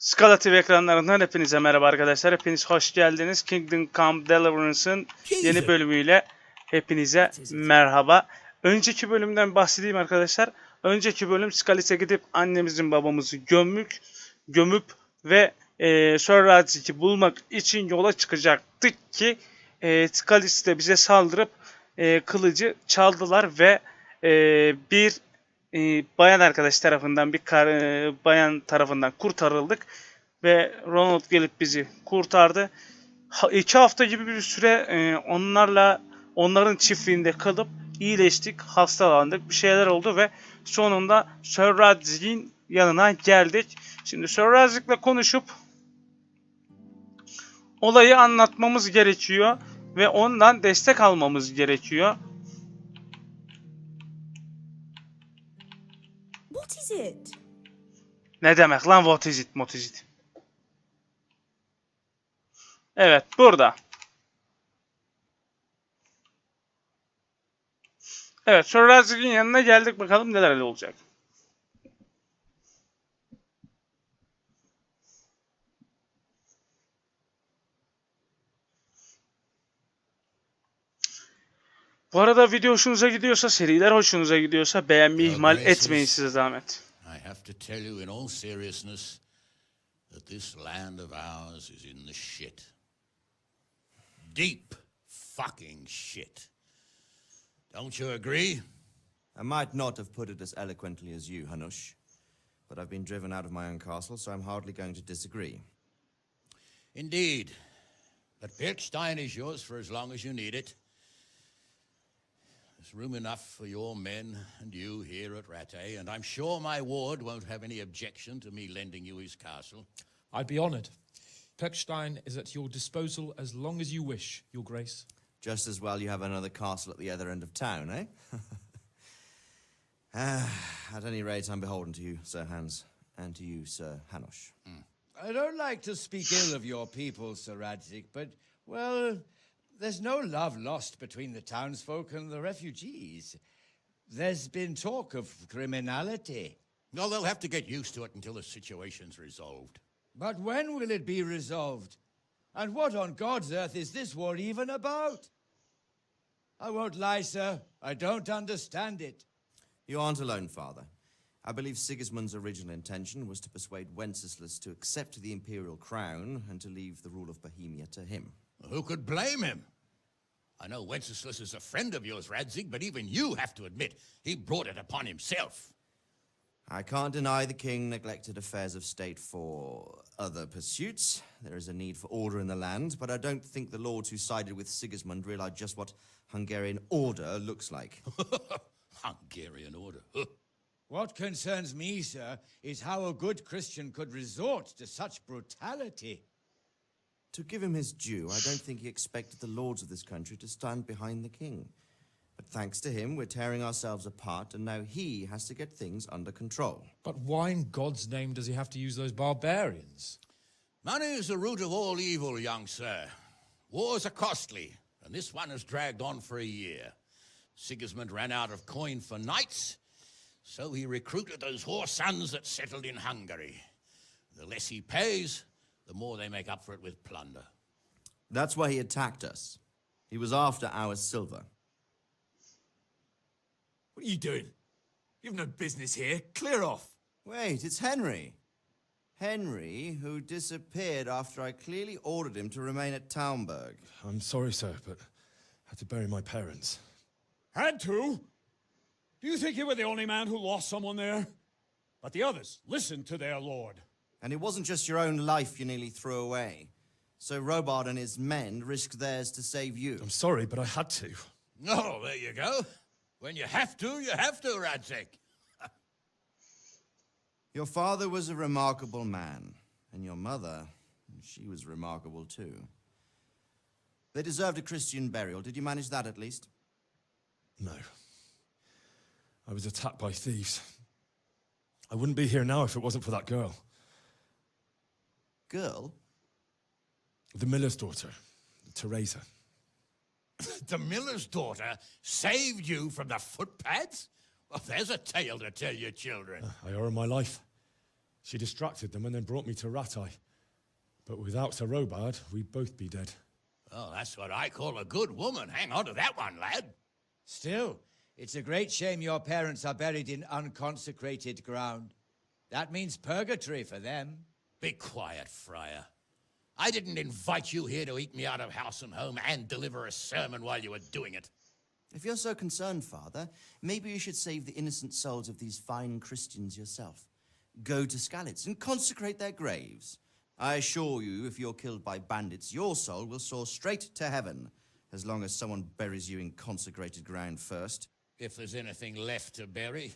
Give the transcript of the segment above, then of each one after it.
Skala TV ekranlarından hepinize merhaba arkadaşlar. Hepiniz hoş geldiniz. Kingdom Come Deliverance'ın yeni bölümüyle hepinize merhaba. Önceki bölümden bahsedeyim arkadaşlar. Önceki bölüm Skalit'e gidip annemizin babamızı gömüp ve Sörrazik'i bulmak için yola çıkacaktık ki Skalit de bize saldırıp kılıcı çaldılar ve bir bayan arkadaş tarafından bayan tarafından kurtarıldık ve Ronald gelip bizi kurtardı. 2 hafta gibi bir süre onların çiftliğinde kalıp iyileştik, hastalandık, bir şeyler oldu ve sonunda Sir Radzig'in yanına geldik. Şimdi Sir Radzig'le konuşup olayı anlatmamız gerekiyor ve ondan destek almamız gerekiyor. What is it? Ne demek lan what is it? Evet, burada. Evet, Sir Radzig'in yanına geldik, bakalım neler olacak. Bu arada video hoşunuza gidiyorsa, seriler hoşunuza gidiyorsa beğenmeyi ihmal etmeyin, size zahmet. I have to tell you in all seriousness that this land of ours is in the shit. Deep fucking shit. Don't you agree? I might not have put it as eloquently as you, Hanush, but I've been driven out of my own castle, so I'm hardly going to disagree. Indeed. But Pilchstein is yours for as long as you need it. There's room enough for your men and you here at Rattay, and I'm sure my ward won't have any objection to me lending you his castle. I'd be honoured. Pechstein is at your disposal as long as you wish, Your Grace. Just as well you have another castle at the other end of town, eh? At any rate, I'm beholden to you, Sir Hans, and to you, Sir Hanush. I don't like to speak ill of your people, Sir Radzik, but, well, there's no love lost between the townsfolk and the refugees. There's been talk of criminality. Well, they'll have to get used to it until the situation's resolved. But when will it be resolved? And what on God's earth is this war even about? I won't lie, sir. I don't understand it. You aren't alone, Father. I believe Sigismund's original intention was to persuade Wenceslas to accept the imperial crown and to leave the rule of Bohemia to him. Who could blame him? I know Wenceslas is a friend of yours, Radzig, but even you have to admit he brought it upon himself. I can't deny the king neglected affairs of state for other pursuits. There is a need for order in the land, but I don't think the lords who sided with Sigismund realized just what Hungarian order looks like. Hungarian order. What concerns me, sir, is how a good Christian could resort to such brutality. To give him his due, I don't think he expected the lords of this country to stand behind the king. But thanks to him, we're tearing ourselves apart, and now he has to get things under control. But why in God's name does he have to use those barbarians? Money is the root of all evil, young sir. Wars are costly, and this one has dragged on for a year. Sigismund ran out of coin for knights, so he recruited those whore sons that settled in Hungary. The less he pays, the more they make up for it with plunder. That's why he attacked us. He was after our silver. What are you doing? You've no business here. Clear off. Wait, it's Henry. Henry, who disappeared after I clearly ordered him to remain at Taunberg. I'm sorry, sir, but I had to bury my parents. Had to? Do you think you were the only man who lost someone there? But the others listened to their lord. And it wasn't just your own life you nearly threw away. So Robard and his men risked theirs to save you. I'm sorry, but I had to. Oh, there you go. When you have to, Radzig. Your father was a remarkable man, and your mother, she was remarkable too. They deserved a Christian burial. Did you manage that at least? No. I was attacked by thieves. I wouldn't be here now if it wasn't for that girl. Girl? The miller's daughter, Teresa. The miller's daughter saved you from the footpads? Well, there's a tale to tell your children. I owe her my life. She distracted them and then brought me to Rattay. But without Sir Robard, we'd both be dead. Oh, that's what I call a good woman. Hang on to that one, lad. Still, it's a great shame your parents are buried in unconsecrated ground. That means purgatory for them. Be quiet, Friar. I didn't invite you here to eat me out of house and home and deliver a sermon while you were doing it. If you're so concerned, Father, maybe you should save the innocent souls of these fine Christians yourself. Go to Skalitz and consecrate their graves. I assure you, if you're killed by bandits, your soul will soar straight to heaven, as long as someone buries you in consecrated ground first. If there's anything left to bury,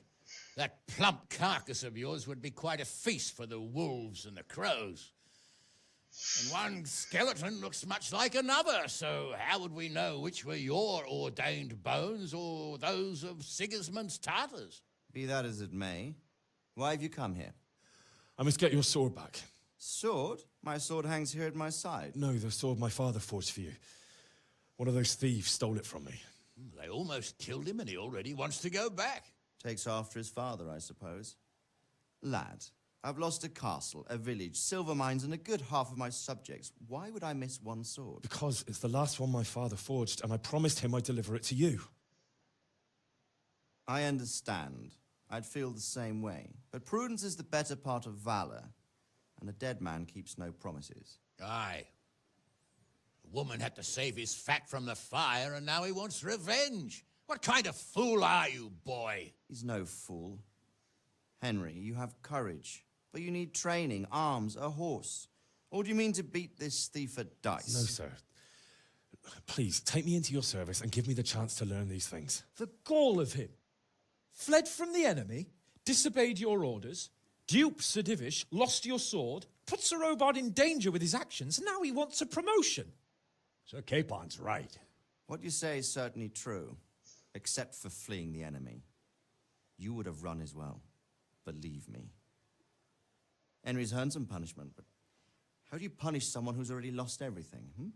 that plump carcass of yours would be quite a feast for the wolves and the crows. And one skeleton looks much like another, so how would we know which were your ordained bones or those of Sigismund's Tartars? Be that as it may, why have you come here? I must get your sword back. Sword? My sword hangs here at my side. No, the sword my father forged for you. One of those thieves stole it from me. They almost killed him and he already wants to go back. Takes after his father, I suppose. Lad, I've lost a castle, a village, silver mines, and a good half of my subjects. Why would I miss one sword? Because it's the last one my father forged, and I promised him I'd deliver it to you. I understand. I'd feel the same way. But prudence is the better part of valor, and a dead man keeps no promises. Aye. The woman had to save his fat from the fire, and now he wants revenge. What kind of fool are you, boy? He's no fool. Henry, you have courage, but you need training, arms, a horse. Or do you mean to beat this thief at dice? No, sir. Please, take me into your service and give me the chance to learn these things. The gall of him. Fled from the enemy, disobeyed your orders, duped Sir Divish, lost your sword, put Sir Robard in danger with his actions, and now he wants a promotion. Sir Capon's right. What you say is certainly true, except for fleeing the enemy. You would have run as well, believe me. Henry's earned some punishment, but how do you punish someone who's already lost everything,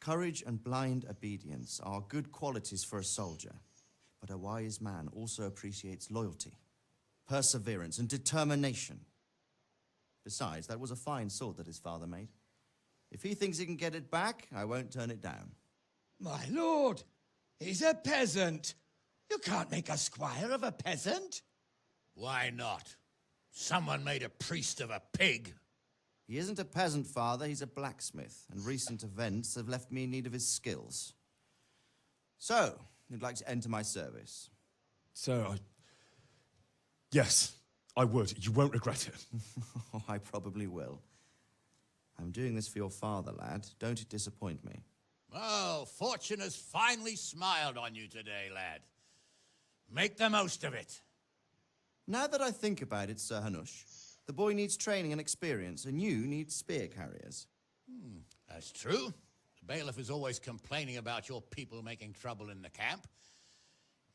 Courage and blind obedience are good qualities for a soldier, but a wise man also appreciates loyalty, perseverance, and determination. Besides, that was a fine sword that his father made. If he thinks he can get it back, I won't turn it down. My lord, he's a peasant. You can't make a squire of a peasant. Why not? Someone made a priest of a pig. He isn't a peasant, father, he's a blacksmith, and recent events have left me in need of his skills. So, you'd like to enter my service? Sir, Yes, I would. You won't regret it. Oh, I probably will. I'm doing this for your father, lad. Don't it disappoint me. Oh, fortune has finally smiled on you today, lad. Make the most of it. Now that I think about it, Sir Hanush, the boy needs training and experience, and you need spear carriers. That's true. The bailiff is always complaining about your people making trouble in the camp.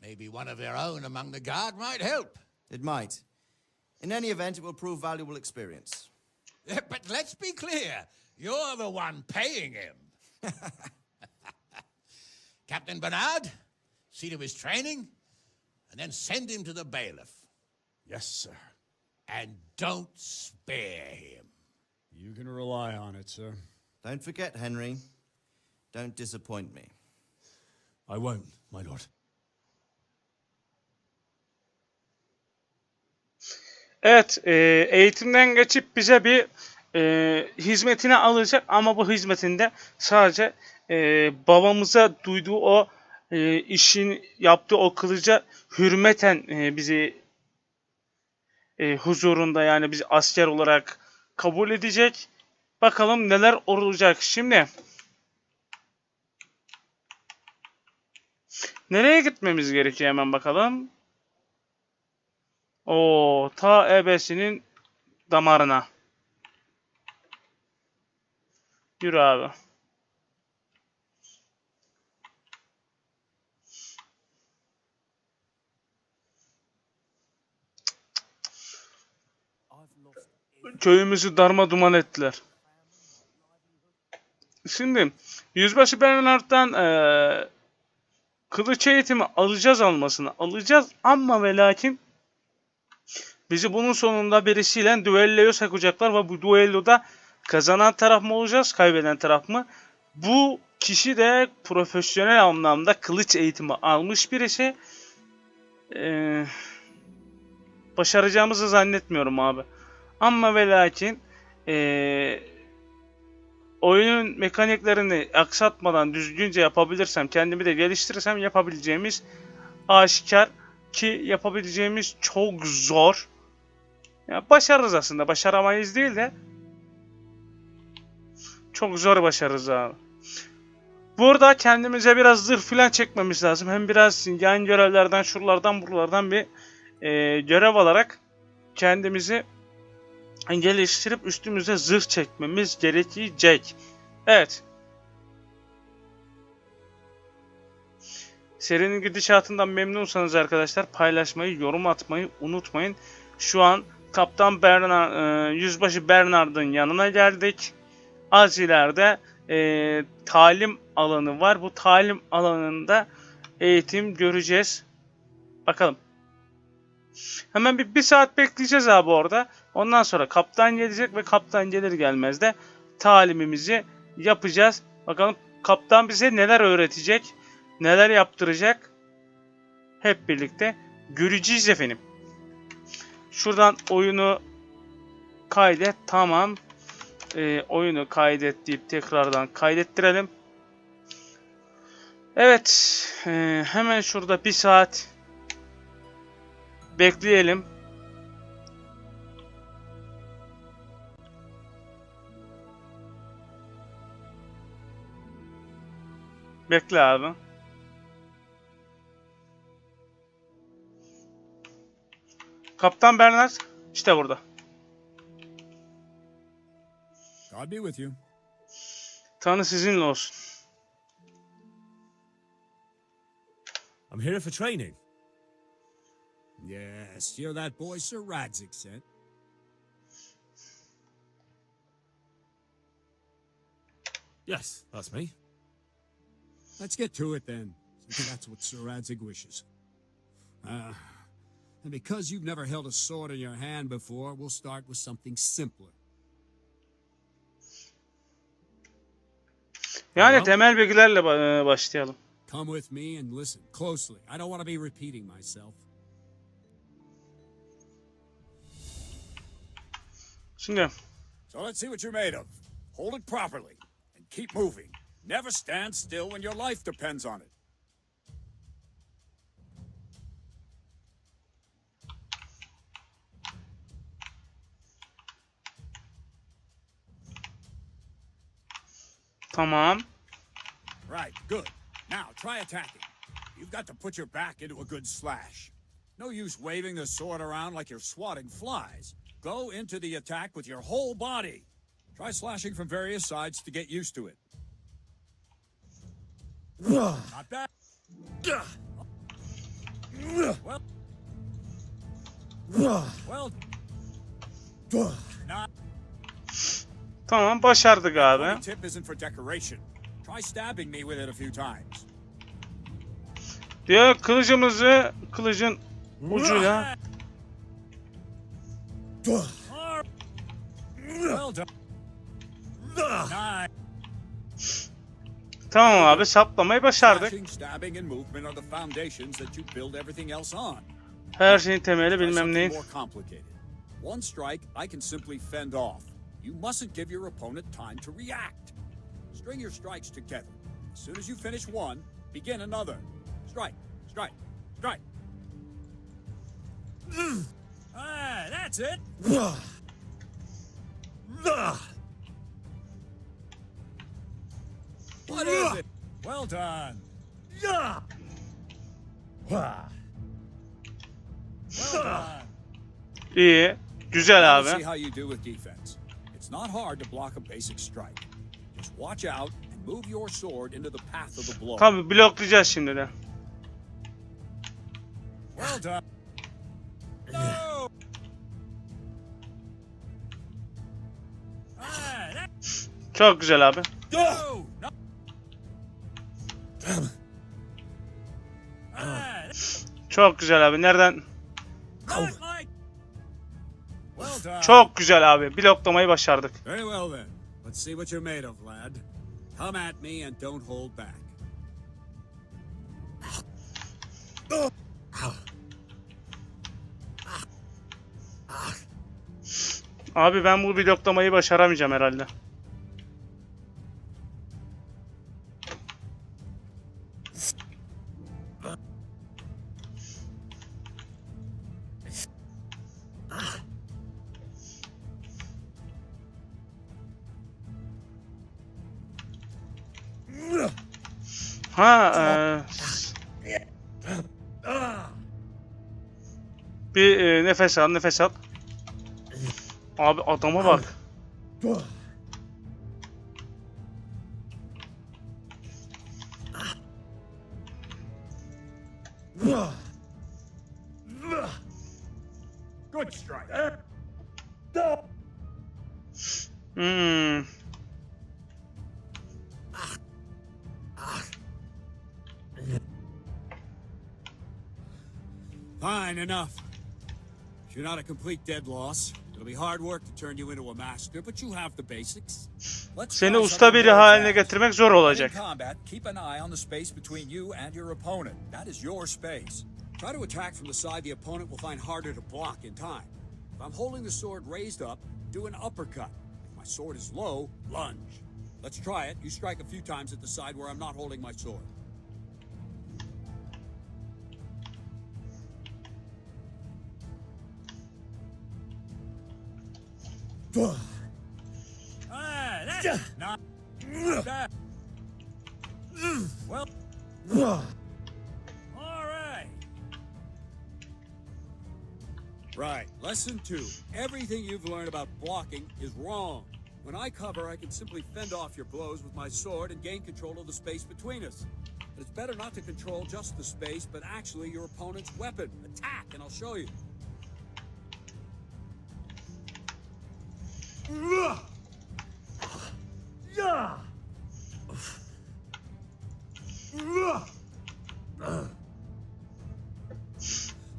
Maybe one of their own among the guard might help. It might. In any event, it will prove valuable experience. But let's be clear. You're the one paying him. Captain Bernard, see to his training, and then send him to the bailiff. Yes, sir. And don't spare him. You can rely on it, sir. Don't forget, Henry. Don't disappoint me. I won't, my lord. Evet, eğitimden geçip bize bir hizmetine alacak ama bu hizmetinde sadece babamıza duyduğu o işin yaptığı o kılıca hürmeten bizi huzurunda, yani bizi asker olarak kabul edecek. Bakalım neler olacak. Şimdi nereye gitmemiz gerekiyor, hemen bakalım. O ta ebesinin damarına. Yürü abi. Köyümüzü darma duman ettiler. Şimdi Yüzbaşı Bernard'dan kılıç eğitimi alacağız ama ve lakin Bizi bunun sonunda birisiyle düelloya sokacaklar ve bu düelloda kazanan taraf mı olacağız, kaybeden taraf mı? Bu kişi de profesyonel anlamda kılıç eğitimi almış birisi. Başaracağımızı zannetmiyorum abi. Ama ve lakin oyunun mekaniklerini aksatmadan düzgünce yapabilirsem, kendimi de geliştirirsem yapabileceğimiz aşikar, ki yapabileceğimiz çok zor. Ya başarırız aslında. Başaramayız değil de çok zor başarırız abi. Burada kendimize biraz zırh falan çekmemiz lazım. Hem biraz yan görevlerden, şuralardan, buralardan bir görev alarak kendimizi geliştirip üstümüze zırh çekmemiz gerekecek. Evet. Serinin gidişatından memnunsanız arkadaşlar paylaşmayı, yorum atmayı unutmayın. Şu an Kaptan Bernard, Yüzbaşı Bernard'ın yanına geldik. Az ileride talim alanı var. Bu talim alanında eğitim göreceğiz. Bakalım. Hemen bir saat bekleyeceğiz abi orada. Ondan sonra kaptan gelecek ve kaptan gelir gelmez de talimimizi yapacağız. Bakalım kaptan bize neler öğretecek, neler yaptıracak. Hep birlikte göreceğiz efendim. Şuradan oyunu kaydet. Tamam. Oyunu kaydet deyip tekrardan kaydettirelim. Evet. Hemen şurada bir saat bekleyelim. Bekle abi. Kaptan Bernard işte burada. God be with you. Tanrı sizinle olsun. I'm here for training. Yes, you're that boy Sir Radzik sent. Yes, that's me. Let's get to it then, since that's what Sir Radzik wishes. And because you've never held a sword in your hand before, we'll start with something simpler. Yani temel bilgilerle başlayalım. Come with me and listen closely. I don't want to be repeating myself. Şimdi So let's see what you're made of. Hold it properly and keep moving. Never stand still when your life depends on it. tamam. Right, good. Now try attacking. You've got to put your back into a good slash. No use waving the sword around like you're swatting flies. Go into the attack with your whole body. Try slashing from various sides to get used to it. Not bad. Well. Not. Tamam başardık abi. The tip isn't for decoration. Try stabbing me with it a few times. Diyor kılıcın ucuyla. Well done. Nice. Tamam abi saplamayı başardık. Slashing, stabbing, and movement are the foundations that you build everything else on. Her şeyin temeli Try bilmem something neyin. more complicated. One strike I can simply fend off. You mustn't give your opponent time to react. String your strikes together. As soon as you finish one, begin another. Strike, strike, strike. That's it. What is it? Well done. Well done. İyi. Güzel Let's see abi. how you do with defense. It's not hard to block a basic strike. Just watch out and move your sword into the path of the blow. Tabii bloklayacağız şimdi de. Well done. No! Çok güzel abi. No! No! Çok güzel abi. Nereden? Not like Çok güzel abi. Bloklamayı başardık. Very well then. Let's see what you're made of, lad. Come at me and don't hold back. Abi ben bu bloklamayı başaramayacağım herhalde. Bir nefes al, nefes al. Abi adama bak. Good strike. Fine, enough. You're not a complete dead loss. It'll be hard work to turn you into a master, but you have the basics. Seni usta biri haline getirmek zor olacak. In combat, keep an eye on the space between you and your opponent. That is your space. Try to attack from the side the opponent will find harder to block in time. If I'm holding the sword raised up, do an uppercut. If my sword is low, lunge. Let's try it. You strike a few times at the side where I'm not holding my sword. That's not bad. Well, all right. Right, lesson 2. Everything you've learned about blocking is wrong. When I cover, I can simply fend off your blows with my sword and gain control of the space between us. But it's better not to control just the space, but actually your opponent's weapon. Attack, and I'll show you.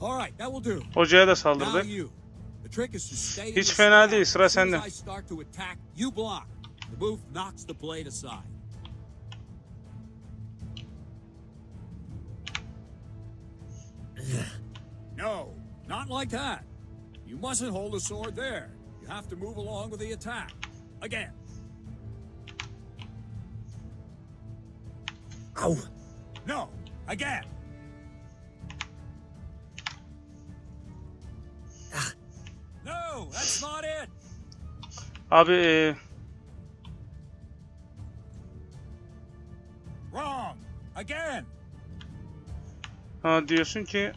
All right, that will do. Hocaya da Now saldırdı. you. The trick is to stay in Hiç the fena stand. değil, sıra As soon sende. as I start to attack, you block. The move knocks the blade aside. No, not like that. You mustn't hold the sword there. You have to move along with the attack. Again. Ow. No, again. No, that's not it. Abi Wrong. Again. ha diyorsun ki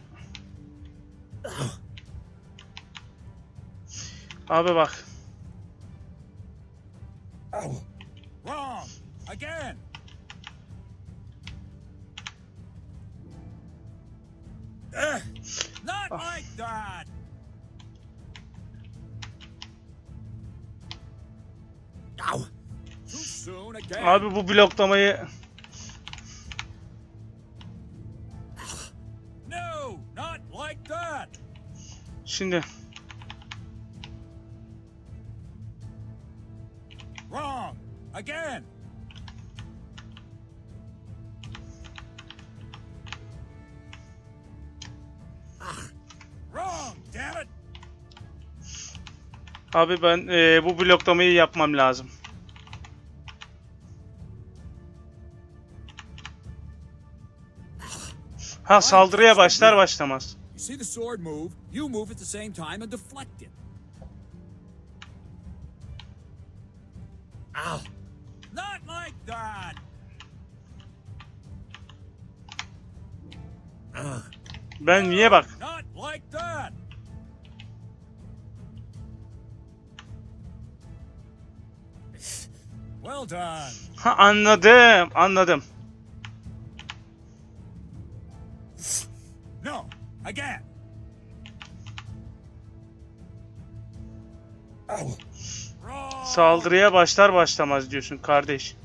abi bak. Wrong. Again. Not like that. Too soon again. Abi bu bloklamayı No, not like that. şimdi Wrong. Again. Wrong, damn it. abi ben bu bloklamayı yapmam lazım. Ha saldırıya başlar başlamaz. You see the sword move, you move at the same time and deflect it. Ow. Not like that. Ben niye bak? Not like that. Well done. Ha anladım, anladım. No, again. Wrong. Saldırıya başlar başlamaz diyorsun kardeş.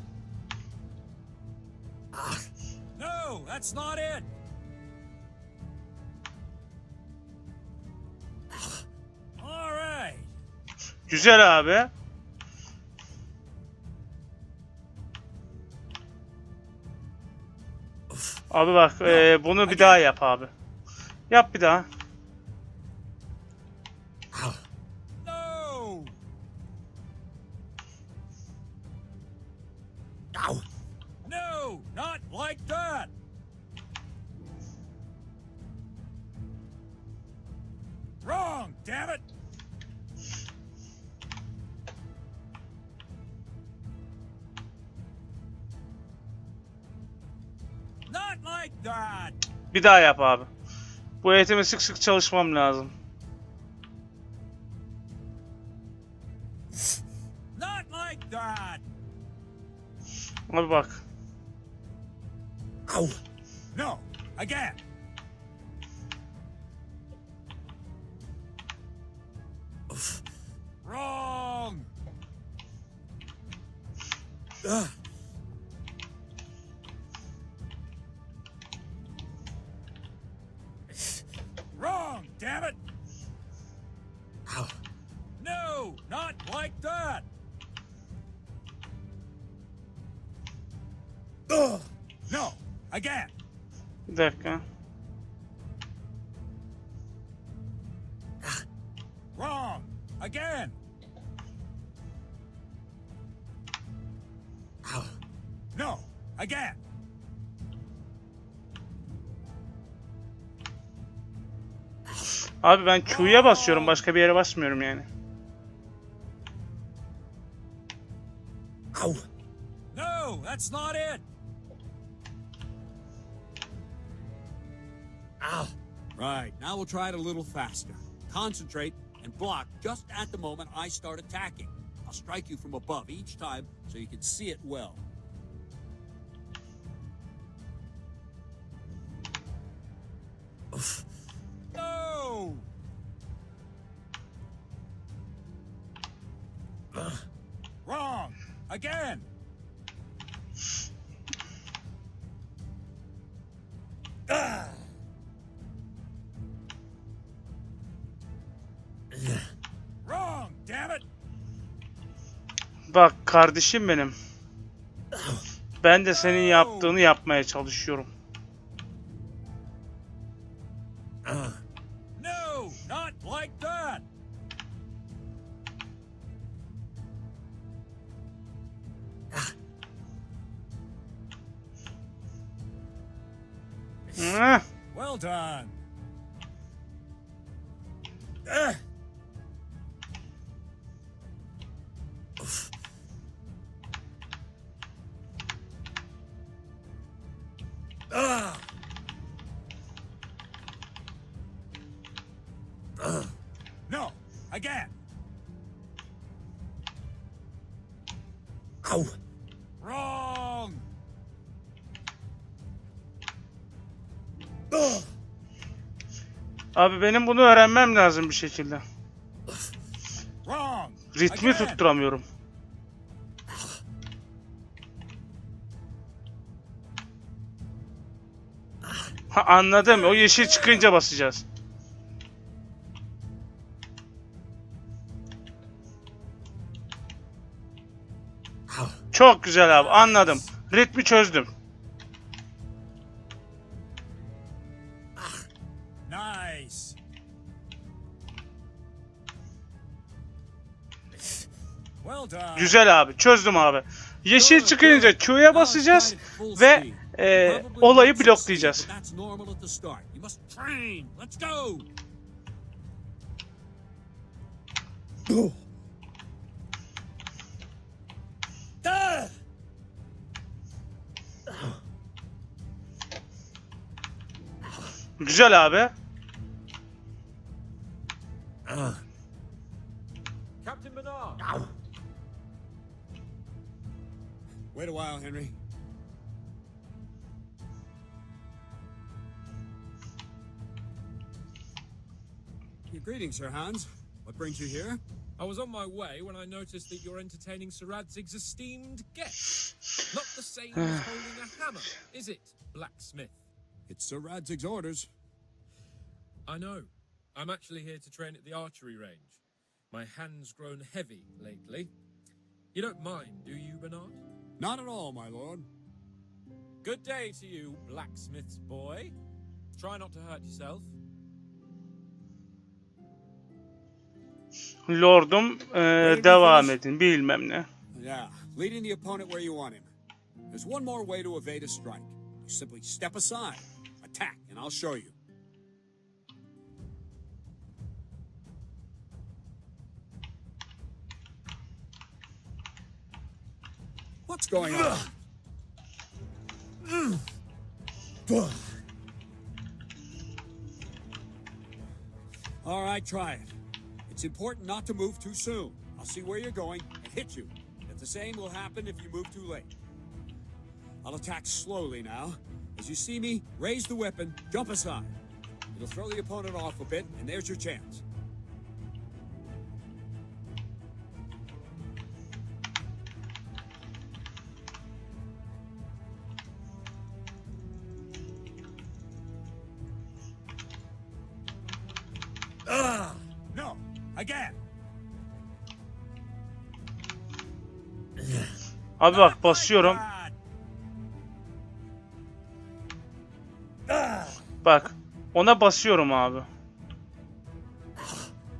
No, that's not it. All right. Güzel abi. Abi bak bunu bir daha yap abi. Yap bir daha. No! No, not like that! Wrong, damn it! Not like that! Bir daha yap abi. Bu eğitime sık sık çalışmam lazım. Not like that! Abi bak. No, again! Wrong! Wrong, damn it! No, not like that! No, again! Bir dakika. Wrong, again! No, again! Abi ben Q'ya basıyorum, başka bir yere basmıyorum yani. No, that's not it! Right, now we'll try it a little faster. Concentrate and block just at the moment I start attacking. I'll strike you from above each time so you can see it well. No! Wrong! Again! Wrong, damn it! Bak kardeşim benim. Ben de senin yaptığını yapmaya çalışıyorum. No, not like that! Hıh. Well done. No, again. Wrong. Abi benim bunu öğrenmem lazım bir şekilde. Wrong. Ritmi Again. tutturamıyorum. Ha, anladım. O yeşil çıkınca basacağız. Çok güzel abi. Anladım. Ritmi çözdüm. Nice. Well done. Güzel abi. Çözdüm abi. Yeşil çıkınca Q'ya basacağız ve olayı bloklayacağız. That's normal at the start. You must train. Let's go. Güzel abi. Captain Bernard. Wait a while, Henry. Greetings, Sir Hans. What brings you here? I was on my way when I noticed that you're entertaining Sir Radzig's esteemed guest. Not the same as holding a hammer, is it, blacksmith? It's Sir Radzig's orders. I know. I'm actually here to train at the archery range. My hand's grown heavy lately. You don't mind, do you, Bernard? Not at all, my lord. Good day to you, blacksmith's boy. Try not to hurt yourself. Lordum devam edin bilmem ne. Yeah, leading the opponent where you want him. There's one more way to evade a strike. You simply step aside, attack, and I'll show you. What's going on? All right, try it. It's important not to move too soon. I'll see where you're going and hit you. But the same will happen if you move too late. I'll attack slowly now. As you see me, raise the weapon, jump aside. It'll throw the opponent off a bit, and there's your chance. No, again. Abi bak basıyorum. Bak ona basıyorum abi.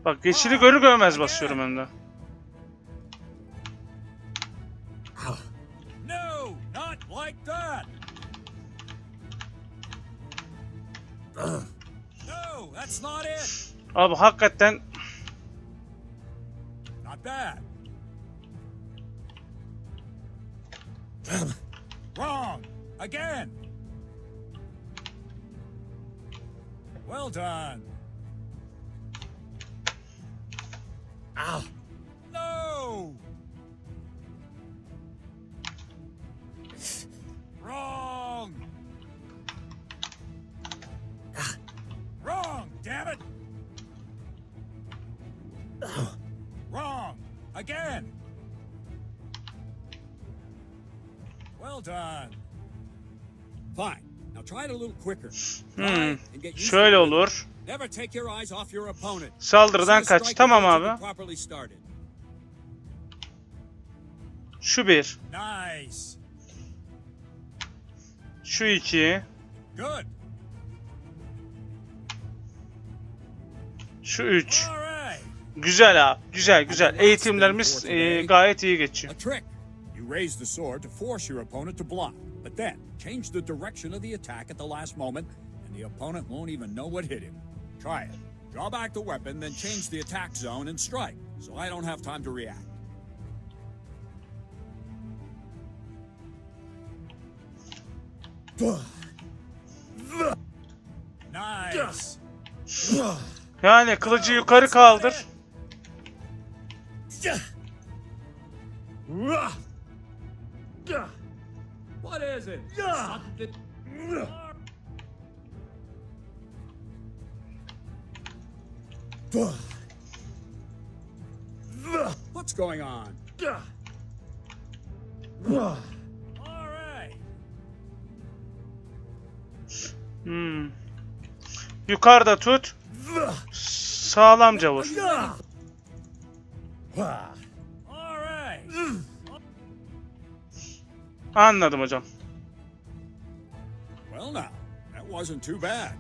Bak yeşili görür görmez basıyorum hem de. No, not like that. No, that's not it. Abi hakikaten Not bad. Wrong. Again. Well done. No. Wrong. Wrong, damn it. Wrong. Again. Well done. Fine. Now try it a little quicker. And get used şöyle to it. olur. Never take your eyes off your opponent. Saldırıdan See the kaç. strike Tamam before abi. it's properly started. Şu bir. Nice. Şu iki. Good. Şu üç. All right. Güzel abi. Güzel güzel. Eğitimlerimiz gayet iyi geçiyor. A trick. You raise the sword to force your opponent to block, but then change the direction of the attack at the last moment, and the opponent won't even know what hit him. Try it. Draw back the weapon, then change the attack zone and strike, so I don't have time to react. Nice. Yani kılıcı yukarı kaldır. What is it? Something... What's going on? All right. Yukarıda tut. Sağlamca vur. All right. Anladım hocam. Well, now, that wasn't too bad.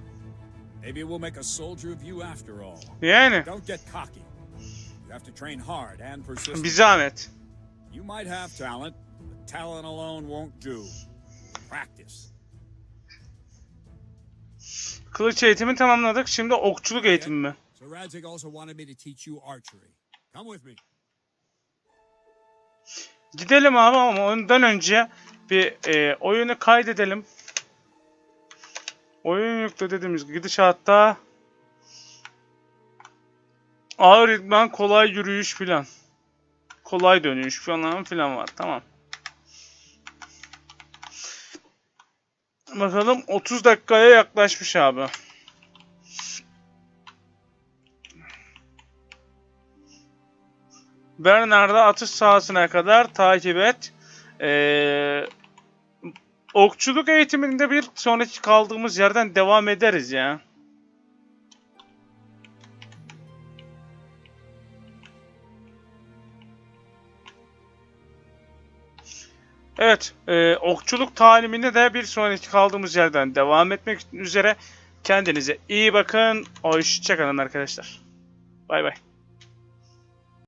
Maybe we'll make a soldier of you after all. Yani Don't get cocky. You have to train hard and persistent. bir zahmet. You might have talent, but talent alone won't do. Practice. Kılıç eğitimi tamamladık. Şimdi okçuluk eğitimi mi? So Radzik also wanted me to teach you archery. Come with me. Gidelim abi ama ondan önce bir oyunu kaydedelim. Oyun yükle dediğimiz gidişatta ağır idman, kolay yürüyüş filan. Kolay dönüş falan filan var. Tamam. Bakalım 30 dakikaya yaklaşmış abi. Bernard'ı atış sahasına kadar takip et. Okçuluk eğitiminde bir sonraki kaldığımız yerden devam ederiz ya. Evet, okçuluk taliminde de bir sonraki kaldığımız yerden devam etmek üzere. Kendinize iyi bakın. Hoşça kalın arkadaşlar. Bay bay.